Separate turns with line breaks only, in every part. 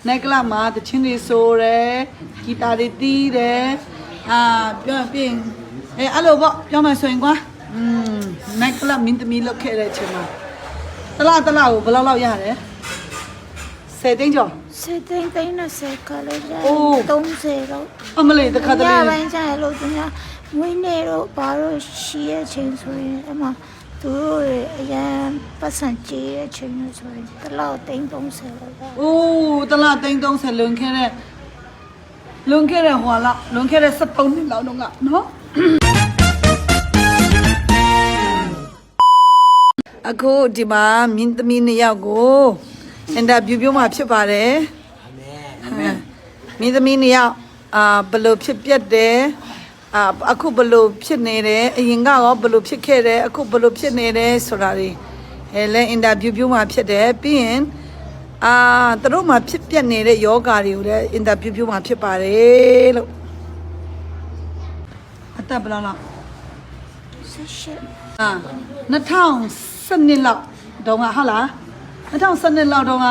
နိုက်ကလမှာတချင်းတွေဆိုတယ်ဂီတာတွေတီးတယ်ပြောပြင်အဲ့လိုပေါ့ပြောမှဆိုရင်ကွာနိုက်ကလမင်းသမီးလောက်ခဲ့တဲ့အချိန်မှာတလားကိုဘယ်လောက်ရတယ်10သိန်းကျော်
10သိန်း30ခါလေးရတယ်30လောက်
အမလေးတခါတလေ
ညပိုင်းကျရင်လို့သူများမွေးနေ့တော့ဘာလို့ရှိရဲ့ချိန်ဆိုရင်အမသူတို့အရန်ပတ်စံကြေးရဲ့ချိန်လို့ဆိုရင်တလောက်သိန်း30လောက်ပါ
အိုးတလားသိန်း30လွန်ခဲ့တဲ့ဟိုလောက်လွန်ခဲ့တဲ့73နှစ်လောက်တော့ကနော်အခုဒီမှာမင်းသမီး2ယောက်ကိုအင်တာဗျူးပြောမှာဖြစ်ပါတယ်မင်းသမီး2ယောက်ဘယ်လိုဖြစ်ပြတ်တယ်အခုဘယ်လိုဖြစ်နေတယ်အရင်ကရောဘယ်လိုဖြစ်ခဲ့တယ်အခုဘယ်လိုဖြစ်နေတယ်ဆိုတာတွေလဲအင်တာဗျူးပြောမှာဖြစ်တယ်ပြီးရင်သူတို့မှာဖြစ်ပြတ်နေတဲ့ယောဂါတွေကိုလည်းအင်တာဗျူးပြောမှာဖြစ်ပါတယ်လို့အသက်ဘယ်လောက်လောက်2012လောက်တုန်းကဟုတ်လား2012လောက်တုန်းက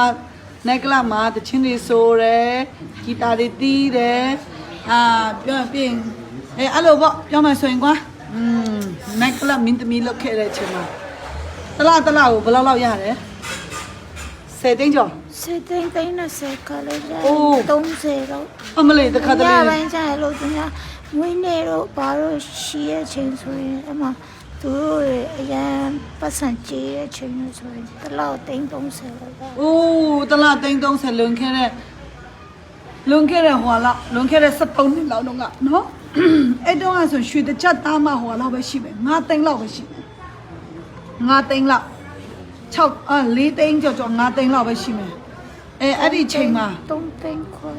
နိုက်ကလမှာတချင်းတွေဆိုတယ်ဂီတာတွေတီးတယ်ပြောပြင်အဲ့လိုပေါ့ပြောမှဆိုရင်ကွာနိုက်ကလမင်းသမီးလောက်ခဲ့တဲ့အချိန်မှာတလားကိုဘယ်လောက်ရတယ်10သိန်းကျော်
10သိန်း30ခါလေးရတယ်30လောက်
အမလေးတခါတလေ
ညပိုင်းကျရင်လို့သူများမွေးနေ့တော့ဘာလို့ရှိရဲ့ချိန်ဆိုရင်အမသူတို့အရန်ပတ်စံကြေးရဲ့ချိန်လို့ဆိုရင်တလောက်သိန်း30လောက်ပါ
အိုးတလားသိန်း30လွန်ခဲ့တဲ့ဟိုလောက်လွန်ခဲ့တဲ့73နှစ်လောက်တော့ကနော်အဲ့တော့ဆိုရွှေတကြက်သားမဟိုလောက်ပဲရှိမယ်9သိန်းလောက်ပဲရှိမယ်9သိန်းလောက်4သိန်းကျော်5သိန်းလောက်ပဲရှိမယ်အဲ့ဒီချိန်မှာ
3သိန်းခွဲ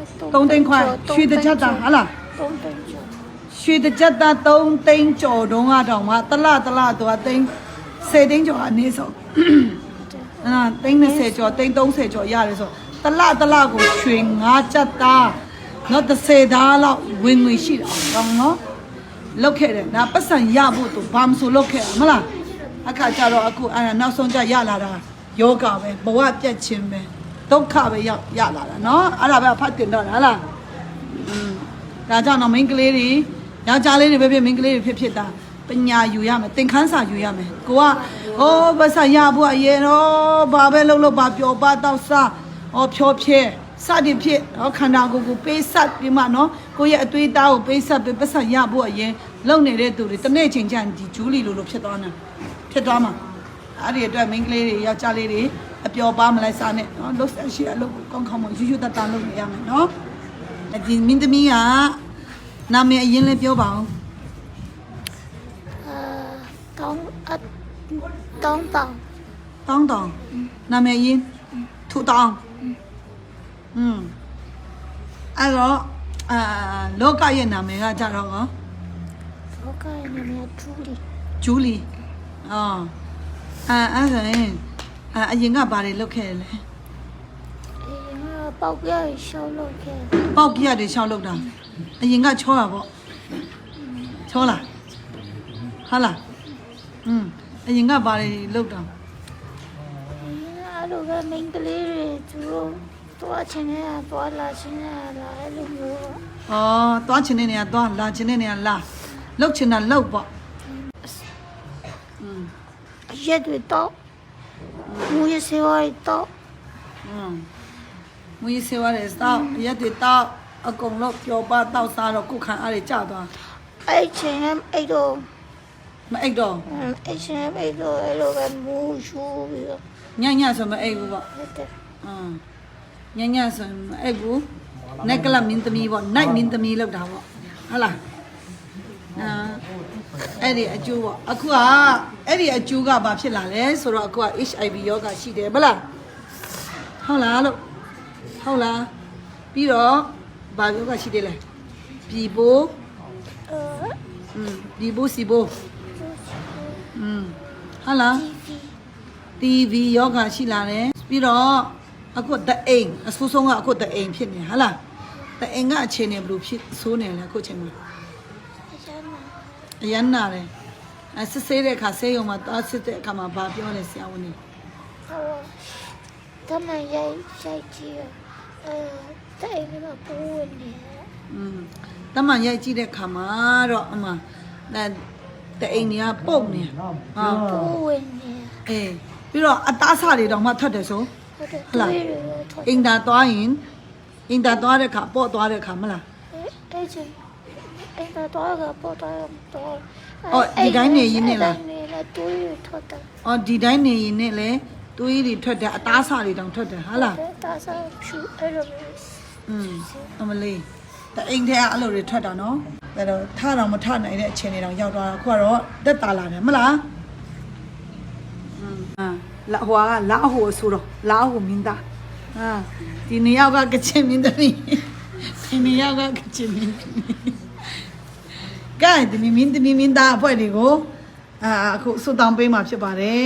ရွှေတကြက်သားဟာလား
3သိန်းကျော်
ရွှေတကြက်သား3သိန်းကျော်တုန်းကတော့မှတလားတော့သိန်း10သိန်းကျော်အနည်းဆုံးသိန်း20ကျော်သိန်း30ကျော်ရတယ်ဆိုတလားကိုရွှေ9ကြက်သားနော်30သားလောက်ဝင်ငွေရှိတာကောင်းနော်လောက်ခဲ့တယ်ဒါပတ်စံရဖို့သူဘာမှမဆိုလောက်ခဲ့မလားအခါကျတော့အခုနောက်ဆုံးကျရလာတာယောဂပဲဘဝပြတ်ခြင်းပဲဒုက္ခပဲရလာတာနော်အဲ့ဒါပဲဖတ်တင်တော့လားဒါကြောင့်တော့မိန်းကလေးတွေယောက်ျားလေးတွေပဲဖြစ်မိန်းကလေးတွေဖြစ်တာပညာယူရမယ်သင်ခန်းစာယူရမယ်ကိုကပတ်စံရဖို့အရင်တော့ဘာပဲလုပ်ဘာပျော်ပါတော့စားဖြောဖြဲစသည်ဖြစ်ခန္ဓာကိုယ်ကိုပေးဆက်ပြီးမှနော်ကိုရဲ့အသွေးသားကိုပေးဆက်ပြီးပတ်စံရဖို့အရင်လုံနေတဲ့သူတွေတနေ့ချင်းချန်ဒီဂျူးလီလိုဖြစ်သွားမှာအဲ့ဒီအတွက်မိန်းကလေးတွေယောက်ျားလေးတွေအပျော်ပါမလိုက်စားနဲ့နော်လှုပ်ဆက်ရှိအလုပ်ကောင်းမယူတတ်လုပ်နေရမယ်နော်ဒီမင်းသမီးကနာမည်အရင်လေးပြောပါအောင်
တောင်း
နာမည်အရင်ထူတောင်းအဲ့တော့လောကရဲ့နာမည်ကကြတော့
လောကရဲ့နာမည်
ဂျူလီအဲ့ဆိုရင်အရင်ကဘာတွေလုပ်ခဲ့လဲ
အရင်ကပေါက်ပြရရှောက်လုပ်ခဲ့
ပေါက်ပြရတယ်ရှောက်လုပ်တာအရင်ကချောတာပေါ့ချောလားဟုတ်လားအရင်ကဘာတွေလုပ်တာ
အဲ့လိုပဲမိန်းကလေးတွေသူတို့သွားချင်နေတာသွားလာချင်နေတာအဲ့လိုမျိုး
သွားချင်တဲ့နေရာသွားလာချင်တဲ့နေရာလာလှုပ်ချင်တာလှုပ်ပေါ့
ရက်တွေတော့မူရစေဝါရီတော့
မူရစေဝါရီတော့ရက်တွေတော့အကုန်လုံးပျော်ပါတော့စားတော့ကုခံအားတွေကျသွား
အဲ့ချင်းအဲ့တော့
မအိတ်တော့
အဲ့ချင်းအဲ့တော့အဲ့လိုပဲမူရှူပြီးတော့
ညဆိုမအိတ်ဘူးပေါ့ညဆိုမအိတ်ဘူးနက်ကလမင်းသမီးပေါ့နိုင်မင်းသမီးလောက်တာပေါ့ဟုတ်လားအဲ့ဒီအကျိုးပေါ့အခုကအဲ့ဒီအကျိုးကဘာဖြစ်လာလဲဆိုတော့အခုက HIV ယောဂရှိတယ်မလားဟုတ်လားလို့ဟုတ်လားပြီးတော့ဘာယောဂရှိတယ်လဲပြည်ပိုးပြည်ပိုးစီပိုးဟုတ်လား TV ယောဂရှိလာတယ်ပြီးတော့အခုတအိမ်အဆိုးဆုံးကအခုတအိမ်ဖြစ်နေဟုတ်လားတအိမ်ကအခြေအနေဘယ်လိုဖြစ်ဆိုးနေလဲအခုချိန်မှာအရန်နာတယ်စစ်ဆေးတဲ့အခါဆေးရုံမှာသွားစစ်တဲ့အခါမှာဘာပြောလဲဆရာဝန်ကြီး
တမန်ရိုက်ကြည့် တဲ့အိမ်ကပိုးဝင်နေ
တမန်ရိုက်ကြည့်တဲ့ခါမှာတော့အမတဲ့အိမ်ကြီးကပုတ်နေဟာ
ပိုးဝင်နေ
အေးပြီးတော့အသားစားတွေတော့မှထွက်တယ်ဆို
ဟုတ်တယ်တွေးရထွက်
အင်တာသွားရင်အင်တာသွားတဲ့ခါပေါ့သွားတဲ့ခါမလား
အဲ့ချင်အဲ့တော့ပေါ်တော့
ဒီတိုင်းနေရင်နဲ့လား
နေလဲတွေးရထွက်တယ်
အော်ဒီတိုင်းနေရင်နဲ့လေသွေးတွေထွက်တယ်အသားစားတွေတောင်ထွက်တယ်ဟာလား
ဒါစားဖြူအဲ့လိုမျိုး
အမလေးတအိမ်ထဲကအဲ့လိုတွေထွက်တာနော်အဲ့တော့ထတော့မထနိုင်တဲ့အချိန်တွေတောင်ရောက်သွားတာအခုကတော့တက်တာလာတယ်မလားလာဟွာလာဟိုဆိုတော့လာဟိုမင်းသားဒီနေရောက်ကကချင်မင်းသမီးဒီနေရောက်ကကချင်မင်းသမီးကဲဒီမင်းသားအဖွဲ့တွေကိုအခုစုတောင်းပေးမှာဖြစ်ပါတယ်